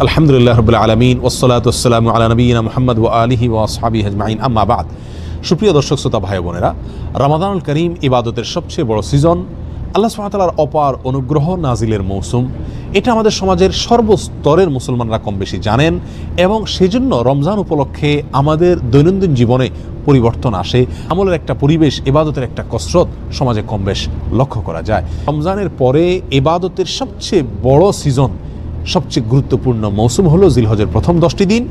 আলহামদুলিল্লাহ রাব্বিল আলামিন ওয়াসসালাতু ওয়াসসালামু আলা নবিয়িনা মুহাম্মদ ওয়া আলিহি ওয়া আসহাবিহি আজমাইন, আম্মা বাদ। সুপ্রিয় দর্শক শ্রোতা ভাই বোনেরা, রমাদানুল করিম ইবাদতের সবচেয়ে বড় সিজন, আল্লাহ সুবহানাহু ওয়া তাআলার অপার অনুগ্রহ নাজিলের মৌসুম। এটা আমাদের সমাজের সর্বস্তরের মুসলমানরা কম বেশি জানেন এবং সেজন্য রমজান উপলক্ষে আমাদের দৈনন্দিন জীবনে পরিবর্তন আসে। আমলের একটা পরিবেশ, ইবাদতের একটা কসরত সমাজে কম বেশ লক্ষ্য করা যায়। রমজানের পরে ইবাদতের সবচেয়ে বড় সিজন, সবচেয়ে গুরুত্বপূর্ণ মৌসুম হলো জিলহজের প্রথম 10টি দিন।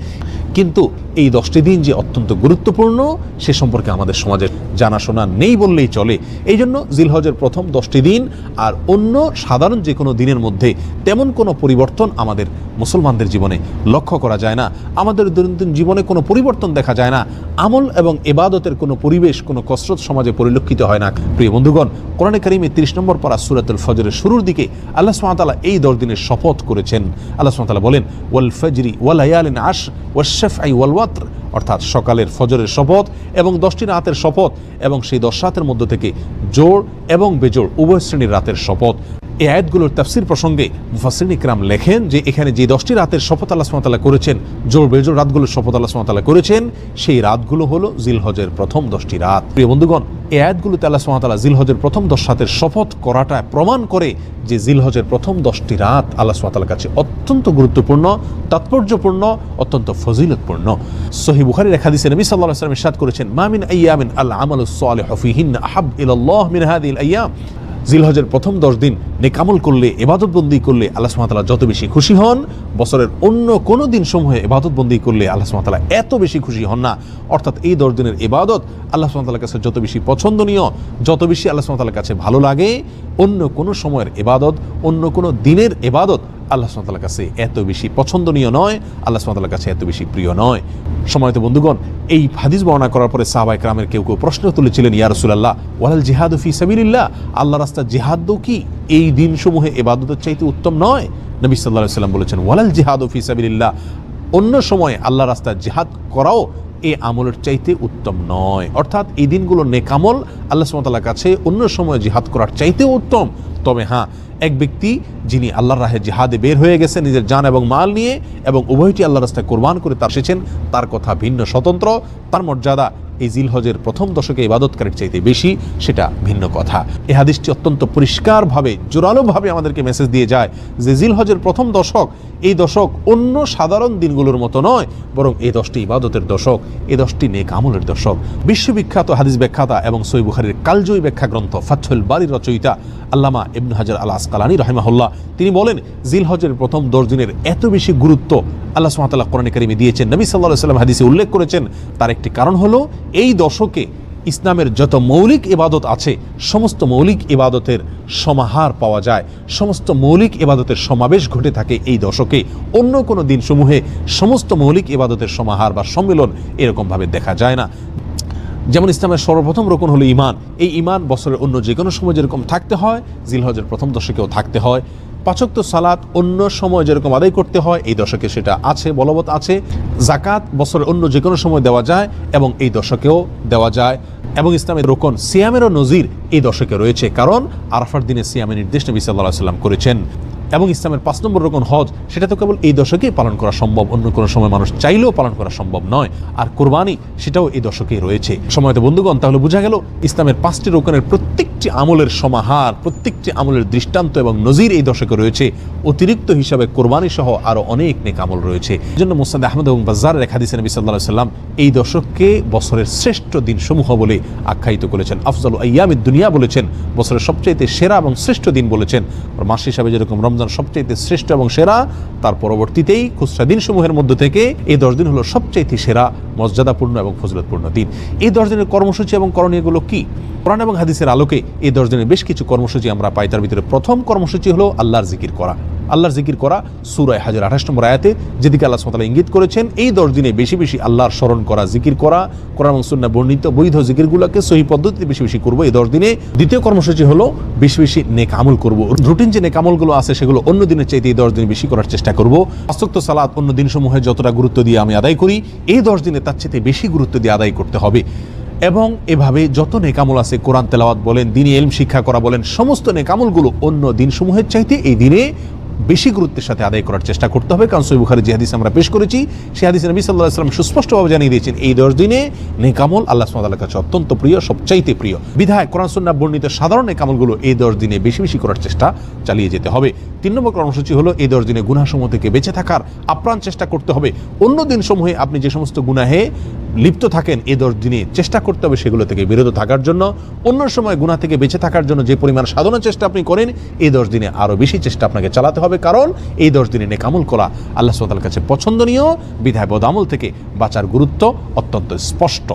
কিন্তু এই 10টি দিন যে অত্যন্ত গুরুত্বপূর্ণ সে সম্পর্কে আমাদের সমাজের জানাশোনা নেই বললেই চলে। এই জন্য জিলহজের প্রথম 10টি দিন আর অন্য সাধারণ যে কোনো দিনের মধ্যে তেমন কোনো পরিবর্তন আমাদের মুসলমানদের জীবনে লক্ষ্য করা যায় না। আমাদের দৈনন্দিন জীবনে কোনো পরিবর্তন দেখা যায় না। আমল এবং ইবাদতের কোনো পরিবেশ, কোনো কসরত সমাজে পরিলক্ষিত হয় না। প্রিয় বন্ধুগণ, কোরআনে কারিমে 30 নম্বর পারা সূরাতুল ফজরের শুরুর দিকে আল্লাহ সুবহানাহু ওয়া তাআলা এই 10 দিনের শপথ করেছেন। আল্লাহ সুবহানাহু ওয়া তাআলা বলেন, ওয়াল ফজরি ওয়া লায়ালিন আশর ওয়াশ-শাফঈ ওয়াল ওয়াতর, অর্থাৎ সকালের ফজরের শপথ এবং 10টি রাতের শপথ এবং সেই 10 রাতের মধ্য থেকে জোড় এবং বেজোড় উভয় শ্রেণীর রাতের শপথ। এই আয়াতগুলোর তাফসীর প্রসঙ্গে মুফাসসিরিন ইকরাম লেখেন যে এখানে যে 10টি রাতের শপথ আল্লাহ সুবহানাহু ওয়া তাআলা করেছেন, জোড় বেজোড় রাতগুলোর শপথ আল্লাহ সুবহানাহু ওয়া তাআলা করেছেন, সেই রাতগুলো হলো জিলহজের প্রথম 10টি রাত। প্রিয় বন্ধুগণ, এই আয়াতগুলোতে আল্লাহ সুবহানাহু ওয়া তাআলা জিলহজের প্রথম 10 রাতের শপথ করাটা প্রমাণ করে যে জিলহজের প্রথম 10টি রাত আল্লাহ সুবহানাহু ওয়া তাআলার কাছে অত্যন্ত গুরুত্বপূর্ণ, তাৎপর্যপূর্ণ, অত্যন্ত ফজিলতপূর্ণ। সহিহ বুখারীর এক হাদিসে নবী সাল্লাল্লাহু আলাইহি ওয়াসাল্লাম ইরশাদ করেছেন, মা মিন আইয়ামিন আল আমালুস সালিহু ফীহিন্না আহাব ইলাল্লাহ মিন হাযিহিল আইয়াম। জিলহজের প্রথম 10 দিন নেকামল করলে, ইবাদতবন্দি করলে আল্লাহ সুবহানাহু ওয়া তাআলা যত বেশি খুশি হন, বছরের অন্য কোনো দিন সমূহে ইবাদতবন্দি করলে আল্লাহ সুবহানাহু ওয়া তাআলা এত বেশি খুশি হন না। অর্থাৎ এই 10 দিনের ইবাদত আল্লাহ সুবহানাহু ওয়া তাআলার কাছে যত বেশি পছন্দনীয়, যত বেশি আল্লাহ সুবহানাহু ওয়া তাআলার কাছে ভালো লাগে, অন্য কোনো সময়ের ইবাদত, অন্য কোনো দিনের ইবাদত আল্লাহ সুবহানাহু ওয়া তাআলার কাছে এত বেশি পছন্দনীয় নয়, আল্লাহ সুবহানাহু ওয়া তাআলার কাছে এত বেশি প্রিয় নয়। সম্মানিত বন্ধুগণ, এই হাদিস বর্ণনা করার পরে সাহাবায়ে কেরামের কেউ কেউ প্রশ্ন তুলেছিলেন, ইয়া রাসূলুল্লাহ ওয়ালাল জিহাদু ফি সাবিলিল্লাহ, আল্লাহর রাস্তায় জিহাদও কি এই দিনসমূহে ইবাদতের চাইতে উত্তম নয়? নবী সাল্লাল্লাহু আলাইহি ওয়াসাল্লাম বলেছেন, ওয়ালাল জিহাদু ফি সাবিলিল্লাহ, অন্য সময়ে আল্লাহর রাস্তায় জিহাদ করাও এই আমলের চাইতে উত্তম নয়। অর্থাৎ এই দিনগুলো নেকামল আল্লাহ সুবহানাহু ওয়া তাআলার কাছে অন্য সময় জিহাদ করার চাইতেও উত্তম। তবে হ্যাঁ, এক ব্যক্তি যিনি আল্লাহর রাহে জিহাদে বের হয়ে গেছেন নিজের জান এবং মাল নিয়ে এবং উভয়টি আল্লাহর রাস্তায় কোরবান করে তার এসেছেন, তার কথা ভিন্ন, স্বতন্ত্র। তার মর্যাদা এই জিলহজের প্রথম দশকে ইবাদতকারীর চাইতে বেশি, সেটা ভিন্ন কথা। এই হাদিসটি অত্যন্ত পরিষ্কারভাবে, জোরালোভাবে আমাদেরকে মেসেজ দিয়ে যায় যে জিলহজের প্রথম দশক, এই দশক অন্য সাধারণ দিনগুলোর মতো নয়, বরং এই 10টি ইবাদতের দশক, এই 10টি নেক আমলের দশক। বিশ্ববিখ্যাত হাদিস ব্যাখ্যাতা এবং সহিহ বুখারীর কালজয়ী ব্যাখ্যা গ্রন্থ ফাথহুল বারীর রচয়িতা আল্লামা ইবনে হাজার আল আসকালানী রাহিমাহুল্লাহ, তিনি বলেন জিলহজের প্রথম 10 দিনের এত বেশি গুরুত্ব আল্লাহ সুবহানাহু ওয়া তাআলা কোরআনে কারিমে দিয়েছেন, নবী সাল্লাল্লাহু আলাইহি ওয়াসাল্লাম হাদিসে উল্লেখ করেছেন। তার একটি কারণ হলো এই দশকে ইসলামের যত মৌলিক ইবাদত আছে, সমস্ত মৌলিক ইবাদতের সমাহার পাওয়া যায়, সমস্ত মৌলিক ইবাদতের সমাবেশ ঘটে থাকে এই দশকে। অন্য কোনো দিনসমূহে সমস্ত মৌলিক ইবাদতের সমাহার বা সম্মিলন এরকমভাবে দেখা যায় না। যেমন ইসলামের সর্বপ্রথম রকম হলো ঈমান। এই ঈমান বছরের অন্য যে কোনো সময় যেরকম থাকতে হয়, জিলহজের প্রথম দশকেও থাকতে হয়। 5 ওয়াক্ত সালাত অন্য সময় যেরকম আদায় করতে হয়, এই দশকে সেটা আছে, বলবৎ আছে। জাকাত বছরের অন্য যে কোনো সময় দেওয়া যায় এবং এই দশকেও দেওয়া যায়। এবং ইসলামের রোকন সিয়ামেরও নজির এই দশকে রয়েছে, কারণ আরাফার দিনে সিয়ামের নির্দেশ নবী সাল্লাল্লাহু আলাইহি ওয়াসাল্লাম করেছেন। এবং ইসলামের 5 নম্বর রকম হজ, সেটা তো কেবল এই দশকেই পালন করা সম্ভব, অন্য কোনো সময় মানুষ চাইলেও পালন করা সম্ভব নয়। আর কোরবানি, সেটাও এই দশকেই রয়েছে। সময়ত বন্ধুগণ, তাহলে বোঝা গেল ইসলামের 5টি রকমের প্রত্যেকটি আমলের সমাহার, প্রত্যেকটি আমলের দৃষ্টান্ত এবং নজির এই দশকে রয়েছে। অতিরিক্ত হিসাবে কোরবানি সহ আরও অনেক নেক আমল রয়েছে। এই জন্য মুসনাদ আহমদ এবং বাজ্জারের এক হাদিসে নবী সাল্লাল্লাহু আলাইহি ওয়াসাল্লাম এই দশককে বছরের শ্রেষ্ঠ দিনসমূহ বলে আখ্যায়িত করেছেন। আফজালু আইয়ামিদ দুনিয়া বলেছেন, বছরের সবচাইতে সেরা এবং শ্রেষ্ঠ দিন বলেছেন। মাস হিসাবে যেরকম রমজান সবচাইতে শ্রেষ্ঠ এবং সেরা, তার পরবর্তীতেই খুচরা দিনসমূহের মধ্য থেকে এই 10 দিন হলো সবচাইতে সেরা, মর্যাদাপূর্ণ এবং ফজিলতপূর্ণ দিন। এই 10 দিনের কর্মসূচি এবং করণীয়গুলো কি? কোরআন এবং হাদিসের আলোকে এই 10 দিনের বেশ কিছু কর্মসূচি আমরা পাই। তার ভিতরে প্রথম কর্মসূচি হলো আল্লাহর জিকির করা। আল্লাহর জিকির করা সূরা হাজর 28 নম্বর আয়াতে যেদিকে আল্লাহ সুবহানাহু ওয়া তাআলা ইঙ্গিত করেছেন, এই 10 দিনে বেশি বেশি আল্লাহর স্মরণ করা, জিকির করা, কোরআন এবং সুন্নাহ বর্ণিত বৈধ জিকিরগুলোকে সহি পদ্ধতিতে বেশি বেশি করব এই 10 দিনে। দ্বিতীয় কর্মসূচি হলো বেশি বেশি নেক আমল করব। রুটিন যে নেক আমলগুলো আছে সেগুলো অন্য দিনের চাইতে এই 10 দিনে বেশি করার চেষ্টা করব। 5 ওয়াক্ত সালাত অন্য দিনসমূহে যতটা গুরুত্ব দিয়ে আমি আদায় করি, এই 10 দিনে তার চাইতে বেশি গুরুত্ব দিয়ে আদায় করতে হবে। এবং এভাবে যত নেকামল আছে, কোরআন তেলাওয়াত বলেন, দ্বীনি ইলম শিক্ষা করা বলেন, সমস্ত নেকামলগুলো অন্য দিনসমূহের চাইতে এই দিনে বেশি গুরুত্বের সাথে আদায় করার চেষ্টা করতে হবে। কারণ সহিহ বুখারী যে হাদিস আমরা পেশ করেছি, সেই হাদিসে নবী সাল্লাল্লাহু আলাইহি ওয়াসাল্লাম সুস্পষ্টভাবে জানিয়ে দিয়েছেন এই 10 দিনে নেক আমল আল্লাহ সুবহানাহু ওয়া তাআলার কাছে অত্যন্ত প্রিয়, সবচাইতে প্রিয়। বিধায় কোরআন সুন্নাহ বর্ণিত সাধারণ নেক আমলগুলো এই 10 দিনে বেশি বেশি করার চেষ্টা চালিয়ে যেতে হবে। 3 নম্বর কর্মসূচি হলো এই 10 দিনে গুনাহসমূহ থেকে বেঁচে থাকার আপ্রাণ চেষ্টা করতে হবে। অন্য দিনসমূহে আপনি যে সমস্ত গুনাহে লিপ্ত থাকেন, এই 10 দিনে চেষ্টা করতে হবে সেগুলো থেকে বিরত থাকার জন্য। অন্য সময় গুনাহ থেকে বেঁচে থাকার জন্য যে পরিমাণ সাধনার চেষ্টা আপনি করেন, এই 10 দিনে আরও বেশি চেষ্টা আপনাকে চালাতে হবে। কারণ এই 10 দিনে নেক আমল করা আল্লাহ সুবহানাহু ওয়া তাআলার কাছে পছন্দনীয়, বিধায় বদ আমল থেকে বাঁচার গুরুত্ব অত্যন্ত স্পষ্ট।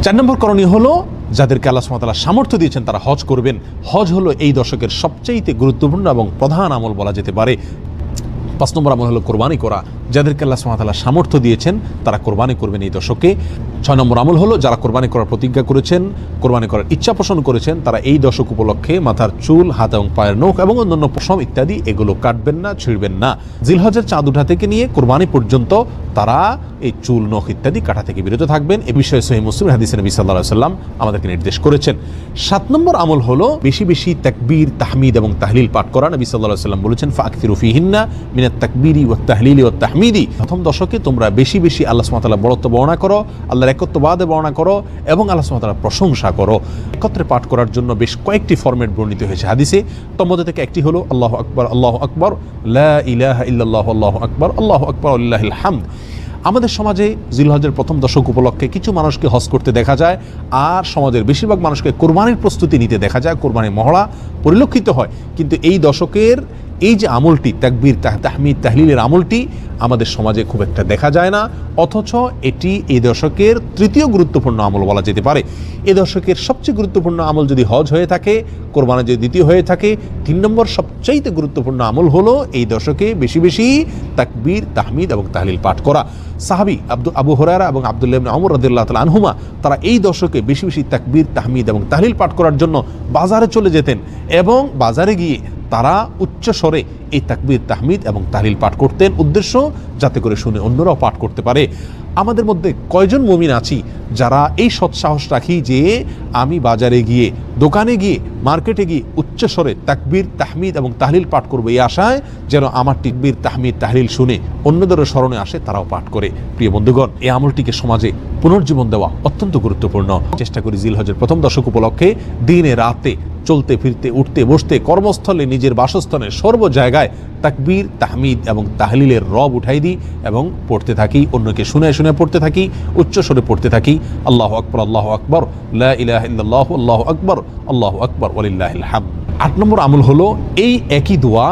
4 নম্বর করণীয় হলো যাদেরকে আল্লাহ সুবহানাহু ওয়া তাআলা সামর্থ্য দিয়েছেন তারা হজ করবেন। হজ হলো এই দশকের সবচেয়ে গুরুত্বপূর্ণ এবং প্রধান আমল বলা যেতে পারে। 5 নম্বর আমল হলো কোরবানি করা। যাদেরকে আল্লাহ সুবহানাহু ওয়া তাআলা সামর্থ্য দিয়েছেন তারা কোরবানি করবেন এই দশকে। 6 নম্বর আমল হলো যারা কোরবানি করার প্রতিজ্ঞা করেছেন, কোরবানি করার ইচ্ছা পোষণ করেছেন, তারা এই দশক উপলক্ষে মাথার চুল, হাত এবং পায়ের নখ এবং অন্যান্য পশম ইত্যাদি এগুলো কাটবেন না, ছিঁড়বেন না। জিলহজের চাঁদ উঠা থেকে নিয়ে কোরবানি পর্যন্ত তারা এই চুল, নখ ইত্যাদি কাটা থেকে বিরত থাকবেন। এ বিষয়ে সহিহ মুসলিম হাদিসে নবী সাল্লাল্লাহু আলাইহি ওয়াসাল্লাম আমাদেরকে নির্দেশ করেছেন। 7 নম্বর আমল হলো বেশি বেশি তাকবীর, তাহমিদ এবং তাহলিল পাঠ করা। নবী সাল্লাল্লাহু আলাইহি ওয়াসাল্লাম বলেছেন, ফাকসিরু ফিহিন্না মিনাত তাকবীরি ওয়াত তাহলিলি ওয়াত তাহমিদি। প্রথম দশকে তোমরা বেশি বেশি আল্লাহ সুবহানাহু ওয়া তাআলার বড়ত্ব বর্ণনা করো, আল্লাহর একত্ববাদ বর্ণনা করো এবং আল্লাহ সুবহানাহু ওয়া তাআলার প্রশংসা করো। একত্রে পাঠ করার জন্য বেশ কয়েকটি ফরম্যাট বর্ণিত হয়েছে হাদিসে। তোর মধ্যে থেকে একটি হলো আল্লাহু আকবার, আল্লাহু আকবার, লা ইলাহা ইল্লাল্লাহ, আল্লাহু আকবার, আল্লাহু আকবার, লিল্লাহিল হামদ। আমাদের সমাজে জিলহজের প্রথম দশক উপলক্ষে কিছু মানুষকে হজ করতে দেখা যায়, আর সমাজের বেশিরভাগ মানুষকে কোরবানির প্রস্তুতি নিতে দেখা যায়, কোরবানির মহড়া পরিলক্ষিত হয়। কিন্তু এই দশকের এই যে আমলটি, তাকবীর, তাহমিদ, তাহলিলের আমলটি আমাদের সমাজে খুব একটা দেখা যায় না, অথচ এটি এই দশকের তৃতীয় গুরুত্বপূর্ণ আমল বলা যেতে পারে। এ দশকের সবচেয়ে গুরুত্বপূর্ণ আমল যদি হজ হয়ে থাকে, কোরবানি যদি দ্বিতীয় হয়ে থাকে, 3 নম্বর সবচাইতে গুরুত্বপূর্ণ আমল হলো এই দশকে বেশি বেশি তাকবীর, তাহমিদ এবং তাহলিল পাঠ করা। সাহাবী আবু হুরায়রা এবং আব্দুল্লাহ ইবনে ওমর রাদিয়াল্লাহু তাআলা আনহুমা তারা এই দশকে বেশি বেশি তাকবীর, তাহমিদ এবং তাহলিল পাঠ করার জন্য বাজারে চলে যেতেন এবং বাজারে গিয়ে তারা উচ্চ স্বরে এই তাকবীর, তাহমিদ এবং তাহলিল পাঠ করতেন, উদ্দেশ্য যাতে করে শুনে অন্যরাও পাঠ করতে পারে। আমাদের মধ্যে কয়জন মুমিন আছি যারা এই সৎসাহস রাখি যে আমি বাজারে গিয়ে, দোকানে গিয়ে, মার্কেটে গিয়ে উচ্চ স্বরে তাকবীর, তাহমিদ এবং তাহলিল পাঠ করবো, এই আশায় যেন আমার তাকবীর, তাহমিদ, তাহলিল শুনে অন্যদেরও স্মরণে আসে, তারাও পাঠ করে। প্রিয় বন্ধুগণ, এই আমলটিকে সমাজে পুনর্জীবন দেওয়া অত্যন্ত গুরুত্বপূর্ণ। চেষ্টা করি জিলহজের প্রথম দশক উপলক্ষে দিনে রাতে চলতে ফিরতে, উঠতে বসতে, কর্মস্থলে, নিজের বাসস্থানে, সর্ব জায়গায় তাকবীর, তাহমিদ এবং তাহলিলের রব উঠাই দিই এবং পড়তে থাকি, অন্যকে শুনে শুনে পড়তে থাকি, উচ্চ স্বরে পড়তে থাকি। আল্লাহু আকবার, আল্লাহু আকবার, লা ইলাহা ইল্লাল্লাহু, আল্লাহু আকবার, আল্লাহু আকবার, ওয়ালিল্লাহিল হামদ। 8 নম্বর আমল হলো এই একই দোয়া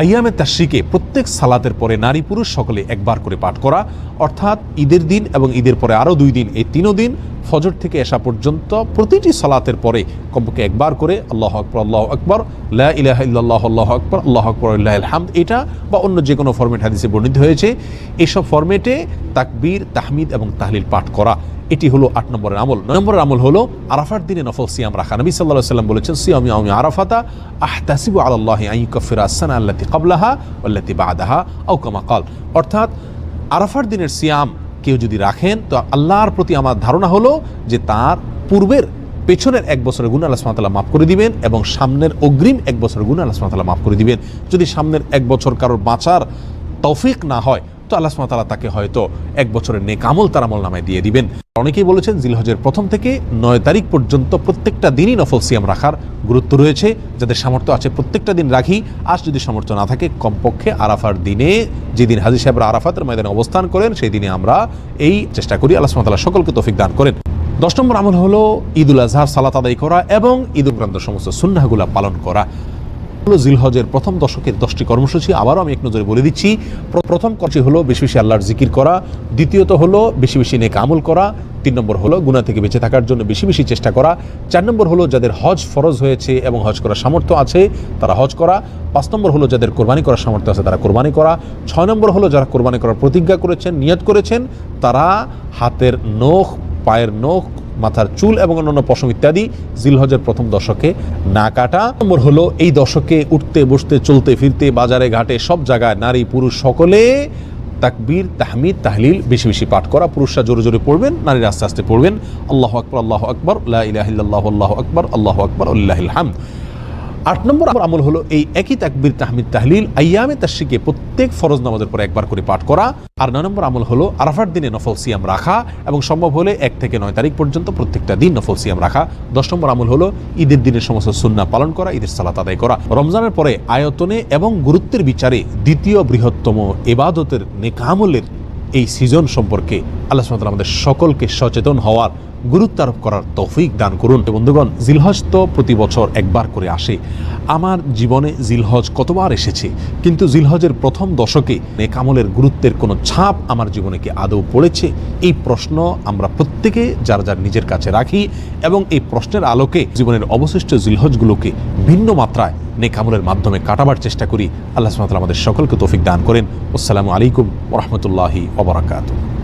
আইয়ামে তাশরিকে প্রত্যেক সালাতের পরে নারী পুরুষ সকলে একবার করে পাঠ করা, অর্থাৎ ঈদের দিন এবং ঈদের পরে আরও 2 দিন, এই 3 দিন ফজর থেকে এশা পর্যন্ত প্রতিটি সালাতের পরে কমপক্ষে একবার করে আল্লাহু আকবার, আল্লাহু আকবার, লা ইলাহা ইল্লাল্লাহ, আল্লাহু আকবার, আল্লাহু আকবার, লিল্লাহিল হামদ, এটা বা অন্য যে কোনো ফরম্যাট হাদিসে বর্ণিত হয়েছে, এইসব ফরম্যাটে তাকবীর, তাহমিদ এবং তাহলিল পাঠ করা, এটি হলো 8 নম্বরের আমল। 9 নম্বরের আমল হলো আরাফার দিনে নফল সিয়াম রাখা। নবী সাল্লাল্লাহু আলাইহি ওয়াসাল্লাম বলেছেন, সিয়ামু ইয়াউমি আরাফাতা আহতাসিবু আলাল্লাহি আন ইউকাফিরা আস-সানা আল্লাতী ক্বাবলাহা ওয়াল্লাতী বা'দাহা আও কামা ক্বাল। অর্থাৎ আরাফার দিনের সিয়াম কেউ যদি রাখেন তো আল্লাহর প্রতি আমার ধারণা হলো যে তার পূর্বের, পেছনের 1 বছরের গুনাহ আল্লাহ সুবহানাহু ওয়া তাআলা মাফ করে দিবেন এবং সামনের অগ্রিম 1 বছরের গুনাহ আল্লাহ সুবহানাহু ওয়া তাআলা মাফ করে দিবেন। যদি সামনের 1 বছর কারোর বাঁচার তৌফিক না হয় তো আল্লাহ সুবহানাহু ওয়া তাআলা তাকে হয়তো 1 বছরের নেক আমল তার আমলনামায় দিয়ে দিবেন। অনেকেই বলেছেন জিলহজের 1 থেকে 9 তারিখ পর্যন্ত প্রত্যেকটা দিনই নফল সিয়াম রাখার গুরুত্ব রয়েছে। যাদের সামর্থ্য আছে প্রত্যেকটা দিন রাখি, আর যদি সামর্থ্য না থাকে কমপক্ষে আরাফার দিনে, যেদিন হাজী সাহেবরা আরাফাতের ময়দানে অবস্থান করেন সেই দিনে আমরা এই চেষ্টা করি। আল্লাহ সুবহানাহু ওয়া তাআলা সকলকে তৌফিক দান করেন। 10 নম্বর আমল হলো ঈদুল আজহার সালাত আদায় করা এবং ঈদ উপরান্ত সমস্ত সুন্নাহগুলো পালন করা। জিলহজের প্রথম দশকের 10টি কর্মসূচি আবারও আমি এক নজরে বলে দিচ্ছি। প্রথম কাজটি হলো বেশি বেশি আল্লাহর জিকির করা, দ্বিতীয়ত হলো বেশি বেশি নেক আমল করা, 3 নম্বর হলো গুনাহ থেকে বেঁচে থাকার জন্য বেশি বেশি চেষ্টা করা, 4 নম্বর হলো যাদের হজ ফরজ হয়েছে এবং হজ করার সামর্থ্য আছে তারা হজ করা, 5 নম্বর হলো যাদের কোরবানি করার সামর্থ্য আছে তারা কোরবানি করা, 6 নম্বর হলো যারা কোরবানি করার প্রতিজ্ঞা করেছেন, নিয়ত করেছেন, তারা হাতের নখ, পায়ের নখ, মাথার চুল এবং অন্যান্য পশম ইত্যাদি জিলহজের প্রথম দশকে না কাটা। নম্বর হলো এই দশকে উঠতে বসতে, চলতে ফিরতে, বাজারে ঘাটে সব জায়গায় নারী পুরুষ সকলে তাকবীর, তাহমিদ, তাহলিল বেশি বেশি পাঠ করা। পুরুষরা জোরে জোরে পড়বেন, নারীরা আস্তে আস্তে পড়বেন। আল্লাহু আকবার, আল্লাহু আকবার, লা ইলাহা ইল্লাল্লাহু, আল্লাহু আকবার, আল্লাহু আকবার, লিল্লাহিল হামদ। 8 নম্বর আমল হলো এই একই তাকবীর তাহমিদ তাহলিল আইয়ামে তাশরিকে প্রত্যেক ফরজ নামাজের পরে একবার করে পাঠ করা। আর 9 নম্বর আমল হলো আরাফার দিনে নফল সিয়াম রাখা এবং সম্ভব হলে 1 থেকে 9 তারিখ পর্যন্ত প্রত্যেকটা দিন নফল সিয়াম রাখা। 10 নম্বর আমল হলো ঈদের দিনের সমস্ত সুন্নাহ পালন করা, ঈদের সালাত আদায় করা। রমজানের পরে আয়তনে এবং গুরুত্বের বিচারে দ্বিতীয় বৃহত্তম ইবাদতের নেক আমলের এই সিজন সম্পর্কে আল্লাহ সুবহানাহু ওয়া তাআলা আমাদের সকলকে সচেতন হওয়ার, গুরুত্ব আরোপ করার তৌফিক দান করুন। বন্ধুগণ, জিলহজ তো প্রতি বছর একবার করে আসে। আমার জীবনে জিলহজ কতবার এসেছে, কিন্তু জিলহজের প্রথম দশকে নেক আমলের গুরুত্বের কোনো ছাপ আমার জীবনে কি আদৌ পড়েছে? এই প্রশ্ন আমরা প্রত্যেকে যার যার নিজের কাছে রাখি এবং এই প্রশ্নের আলোকে জীবনের অবশিষ্ট জিলহজগুলোকে ভিন্ন মাত্রায় নেক আমলের মাধ্যমে কাটাবার চেষ্টা করি। আল্লাহ সুবহানাহু ওয়া তাআলা আমাদের সকলকে তৌফিক দান করেন। আসসালামু আলাইকুম ওয়া রাহমাতুল্লাহি ওয়া বারাকাতুহু।